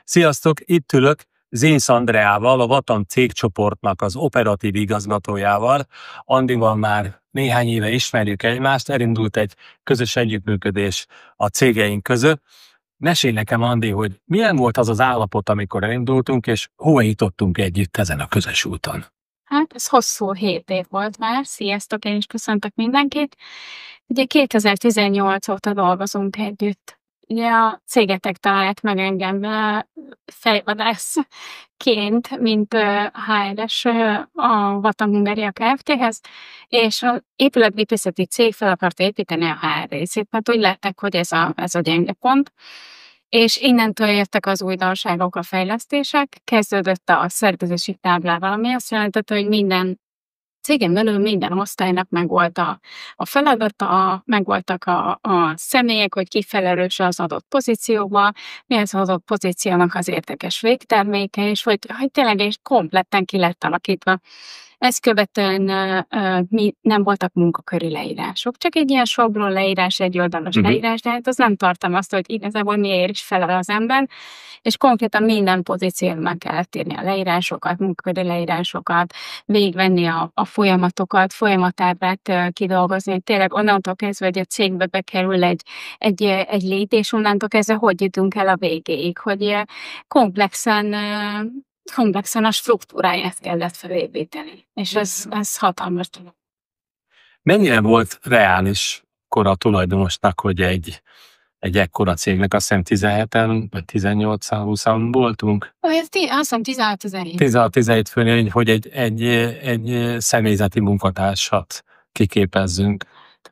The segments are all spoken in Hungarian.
Sziasztok, itt ülök Zinsz Andreával, a Vatan cégcsoportnak az operatív igazgatójával. Andival már néhány éve ismerjük egymást, elindult egy közös együttműködés a cégeink között. Mesélj nekem, Andi, hogy milyen volt az az állapot, amikor elindultunk, és hova jutottunk együtt ezen a közös úton? Hát ez hosszú 7 év volt már. Sziasztok, én is köszöntök mindenkit. Ugye 2018 óta dolgozunk együtt. Ugye a cégetek talált meg engem fejvadászként, mint HR-es a Vatan Hungária Kft-hez, és az épületgépészeti cég fel akart építeni a HR részét, mert úgy látták, hogy ez a gyenge pont. És innentől jöttek az újdonságok, a fejlesztések, kezdődött a szervezési táblával, ami azt jelentette, hogy minden cégen belül minden osztálynak megvolt a feladata, megvoltak a személyek, hogy ki felelős az adott pozícióba, mi az adott pozíciónak az értékes végterméke, és hogy tényleg is kompletten ki lett alakítva. Ezt követően nem voltak munkaköri leírások, csak egy ilyen sablon leírás, egy oldalas leírás, de hát az nem tartalmazta, hogy igazából miért is felel az ember, és konkrétan minden pozícióra meg kellett írni a leírásokat, munkaköri leírásokat, végigvenni a folyamatokat, folyamatábrát kidolgozni, tényleg onnantól kezdve, hogy a cégbe bekerül egy lead, és onnantól kezdve hogy jutunk el a végéig, hogy komplexen a struktúráját kellett felépíteni, és ez hatalmas dolog. Mennyire volt reális kor a tulajdonosnak, hogy egy ekkora cégnek, azt hiszem 17-en, vagy 18-20-an voltunk? Azt hiszem 16-17. 16-17 főnél, hogy egy személyzeti munkatársat kiképezzünk.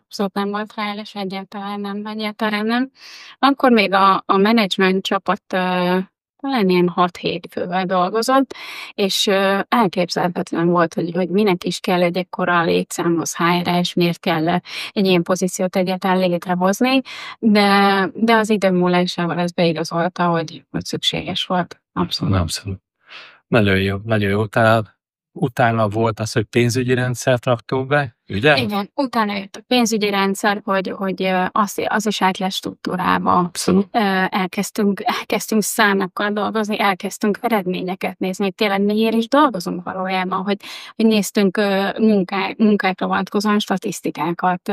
Abszolút nem volt reális, egyáltalán nem. Akkor még a menedzsment csapat talán ilyen 6-7 fővel dolgozott, és elképzelhetetlen volt, hogy minek is kell egy ekkora létszámhoz HR-es, miért kell egy ilyen pozíciót egyáltalán létrehozni, de az idő múlásával ez beigazolta, hogy szükséges volt. Abszolút. Nagyon jó. Utána volt az, hogy pénzügyi rendszert raktunk be, ugye? Igen, utána jött a pénzügyi rendszer, hogy az is át lesz struktúrába. Abszolút. Elkezdtünk számokkal dolgozni, elkezdtünk eredményeket nézni, tényleg miért is dolgozunk valójában, hogy néztünk munkákra vonatkozóan statisztikákat,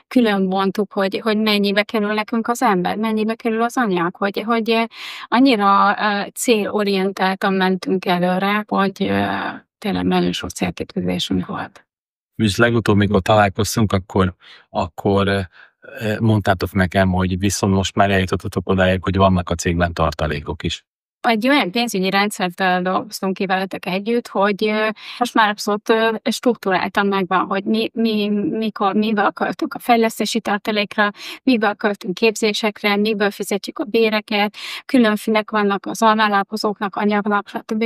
külön bontuk, hogy mennyibe kerül nekünk az ember, mennyibe kerül az anyag, hogy annyira célorientáltan mentünk előre, hogy tényleg nagyon sok célkitűzésünk volt. És legutóbb, mikor találkoztunk, akkor mondtátok nekem, hogy viszont most már eljutottatok odáig, hogy vannak a cégben tartalékok is. Egy olyan pénzügyi rendszert dolgoztunk ki veletek együtt, hogy most már abszolút struktúráltan megvan, hogy mivel költünk a fejlesztési tartalékra, mivel költünk képzésekre, miből fizetjük a béreket, különfélek vannak az alvállalkozóknak, anyagnak, stb.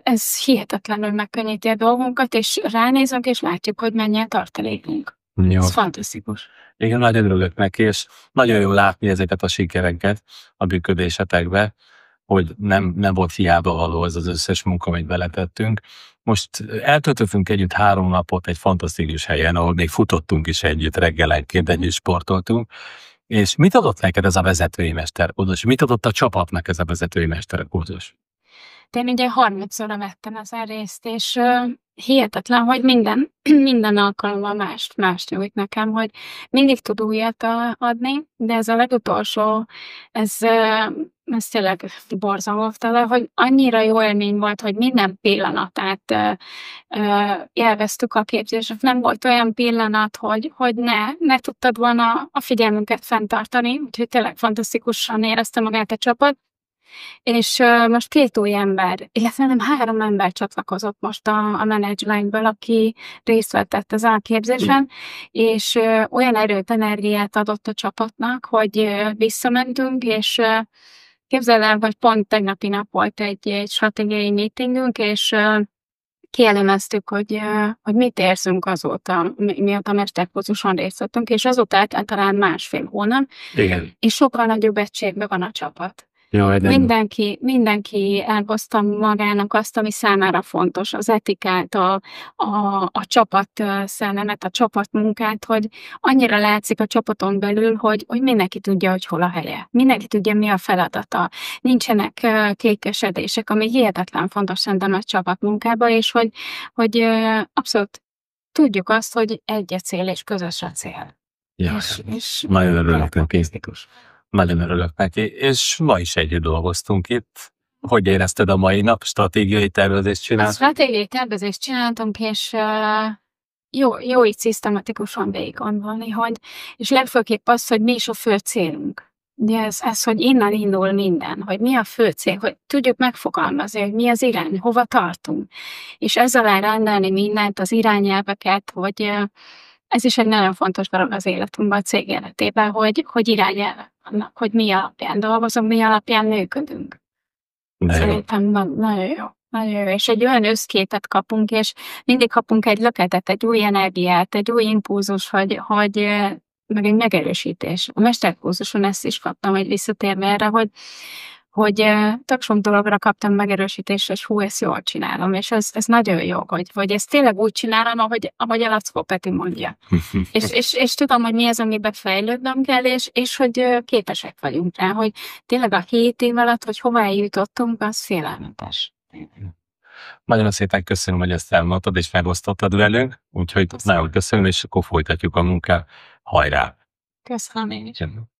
Ez hihetetlenül megkönnyíti a dolgunkat, és ránézünk, és látjuk, hogy mennyi a tartalékunk. Jó. Ez fantasztikus. Igen, nagyon örülök neki, és nagyon jó látni ezeket a sikereket a működésetekbe, hogy nem volt hiába való az összes munka, amit beletettünk. Most eltöltöttünk együtt 3 napot egy fantasztikus helyen, ahol még futottunk is együtt, reggelenként együtt sportoltunk. És mit adott neked ez a vezetői mesterkózus? Mit adott a csapatnak ez a vezetői mesterkózus? Én ugye 30-szorra vettem ezen részt, és hihetetlen, hogy minden alkalommal mást nyújt nekem, hogy mindig tud újat adni, de ez a legutolsó, ez tényleg borzalomtelen, hogy annyira jó élmény volt, hogy minden pillanatát élveztük a képzésnek. Nem volt olyan pillanat, hogy ne tudtad volna a figyelmünket fenntartani, úgyhogy tényleg fantasztikusan érezte magát a csapat. És most 2 új ember, illetve nem 3 ember csatlakozott most a menedzsmentből, aki részt vett ezen a képzésen, és olyan erőt, energiát adott a csapatnak, hogy visszamentünk, és képzeld el, hogy pont tegnapi nap volt egy stratégiai meetingünk, és kielemeztük, hogy mit érzünk azóta, mióta a mesterkurzuson részt vettünk, és azóta talán 1,5 hónap, Igen. és sokkal nagyobb egységben van a csapat. Jaj, de jó. Mindenki elhozta magának azt, ami számára fontos, az etikát, a csapat szellemet, a csapatmunkát, hogy annyira látszik a csapaton belül, hogy mindenki tudja, hogy hol a helye. Mindenki tudja, mi a feladata. Nincsenek kékesedések, ami hihetetlen fontos szerintem a csapatmunkában, és hogy abszolút tudjuk azt, hogy egy a cél és közös a cél. Ja, És nagyon örülök neki. karakterisztikus. Nagyon örülök neki. És ma is együtt dolgoztunk itt. Hogy érezted a mai nap? Stratégiai tervezést A csináltál? stratégiai tervezést csináltunk, és jó így szisztematikusan végig gondolni, és legfőképp az, hogy mi is a fő célunk. Ugye ez, hogy innen indul minden, hogy mi a fő cél, hogy tudjuk megfogalmazni, hogy mi az irány, hova tartunk. És ezzel elrendelni mindent, az irányelveket, hogy ez is egy nagyon fontos dolog az életünkben, a cég életében, hogy irányelvek vannak, hogy mi alapján dolgozunk, mi alapján működünk. De jó. Szerintem nagyon jó. Nagyon jó. És egy olyan összképet kapunk, és mindig kapunk egy löketet, egy új energiát, egy új impulzus, hogy meg egy megerősítés. A mesterkurzuson ezt is kaptam, hogy visszatérve erre, hogy tök sok dologra kaptam megerősítést, és ezt jól csinálom, és ez nagyon jó, hogy ezt tényleg úgy csinálom, ahogy a Lackó Peti mondja. és tudom, hogy mi az, amiben fejlődnöm kell, és hogy képesek vagyunk rá, hogy tényleg a 7 év alatt, hogy hova eljutottunk, az félelmetes. Nagyon szépen köszönöm, hogy ezt elmondtad és megosztottad velünk, úgyhogy nagyon köszönöm, és akkor folytatjuk a munkát. Hajrá! Köszönöm én is.